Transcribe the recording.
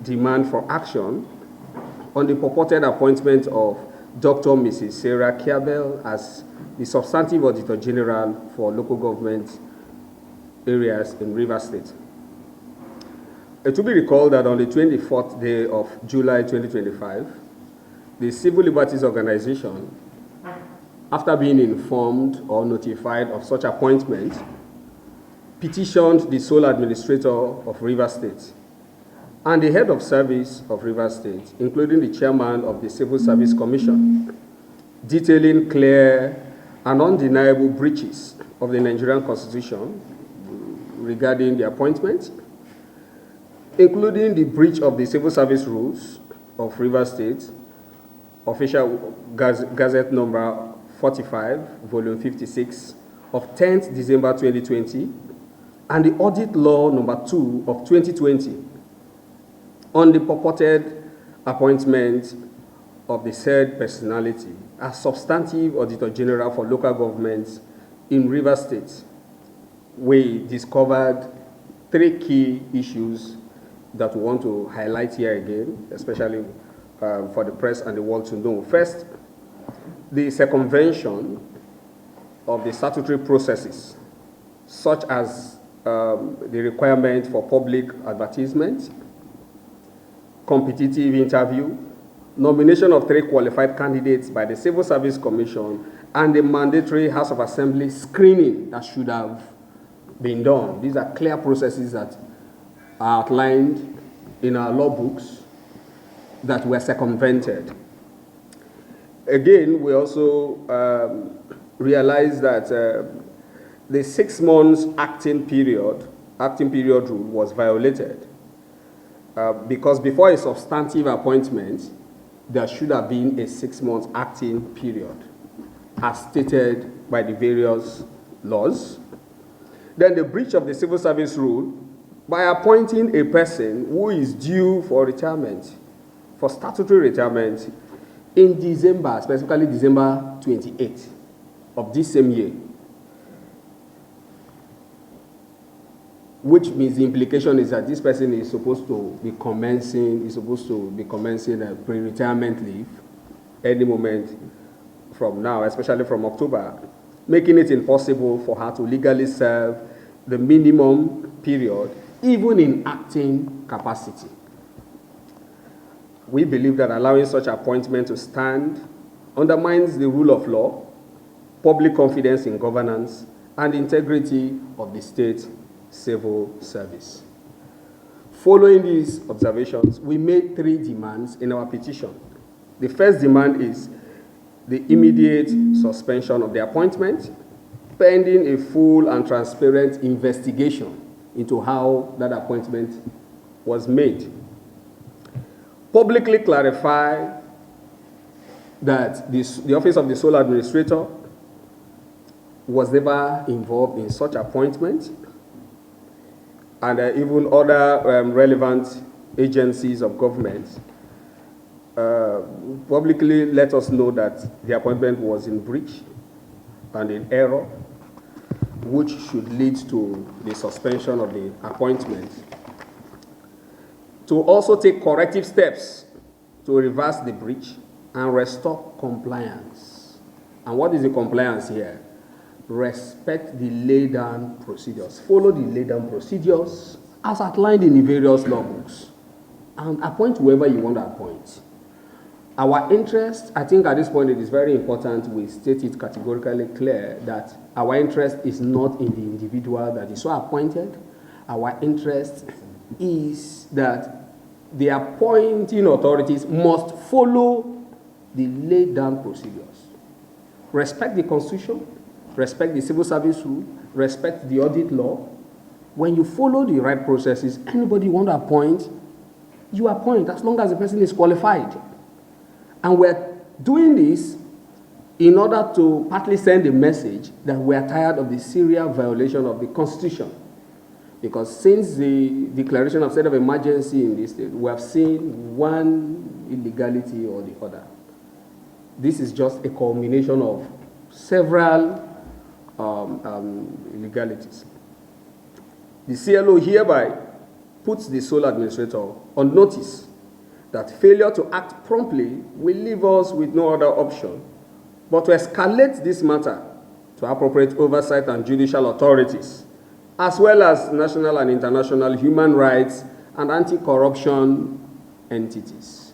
demand for action on the purported appointment of Dr. Mrs. Sarah Kiabel as the substantive Auditor-General for local government areas in Rivers State. It will be recalled that on the 24th day of July 2025, the Civil Liberties Organization, after being informed or notified of such appointment, petitioned the sole administrator of Rivers State and the head of service of Rivers State, including the chairman of the Civil Service Commission, detailing clear and undeniable breaches of the Nigerian Constitution regarding the appointment, including the breach of the Civil Service Rules of Rivers State, official Gazette number 45, volume 56 of 10th December 2020, and the Audit Law number 2 of 2020 on the purported appointment of the said personality as substantive Auditor-General for local governments in Rivers State. We discovered 3 key issues that we want to highlight here again, especially for the press and the world to know. First, the circumvention of the statutory processes, such as the requirement for public advertisement, competitive interview, nomination of 3 qualified candidates by the Civil Service Commission, and the mandatory House of Assembly screening that should have been done. These are clear processes that are outlined in our law books that were circumvented. Again, we also realized that the 6 months acting period rule was violated because before a substantive appointment, there should have been a 6 months acting period, as stated by the various laws. Then the breach of the civil service rule by appointing a person who is due for retirement, for statutory retirement, in December, specifically December 28th of this same year, which means the implication is that this person is supposed to be commencing a pre-retirement leave any moment from now, especially from October, making it impossible for her to legally serve the minimum period, even in acting capacity. We believe that allowing such appointment to stand undermines the rule of law, public confidence in governance, and integrity of the state civil service. Following these observations, we made 3 demands in our petition. The first demand is the immediate suspension of the appointment, pending a full and transparent investigation into how that appointment was made. Publicly clarify that the Office of the Sole Administrator was never involved in such appointment, and even other relevant agencies of government publicly let us know that the appointment was in breach and in error, which should lead to the suspension of the appointment. To also take corrective steps to reverse the breach and restore compliance. And what is the compliance here? Respect the laid-down procedures. Follow the laid-down procedures as outlined in the various law books, and appoint whoever you want to appoint. Our interest, I think at this point it is very important we state it categorically clear that our interest is not in the individual that is so appointed. Our interest is that the appointing authorities must follow the laid down procedures. Respect the Constitution, respect the civil service rule, respect the audit law. When you follow the right processes, anybody you want to appoint, you appoint as long as the person is qualified. And we're doing this in order to partly send a message that we're tired of the serial violation of the Constitution. Because since the declaration of state of emergency in this state, we have seen one illegality or the other. This is just a culmination of several illegalities. The CLO hereby puts the sole administrator on notice that failure to act promptly will leave us with no other option but to escalate this matter to appropriate oversight and judicial authorities, as well as national and international human rights and anti-corruption entities.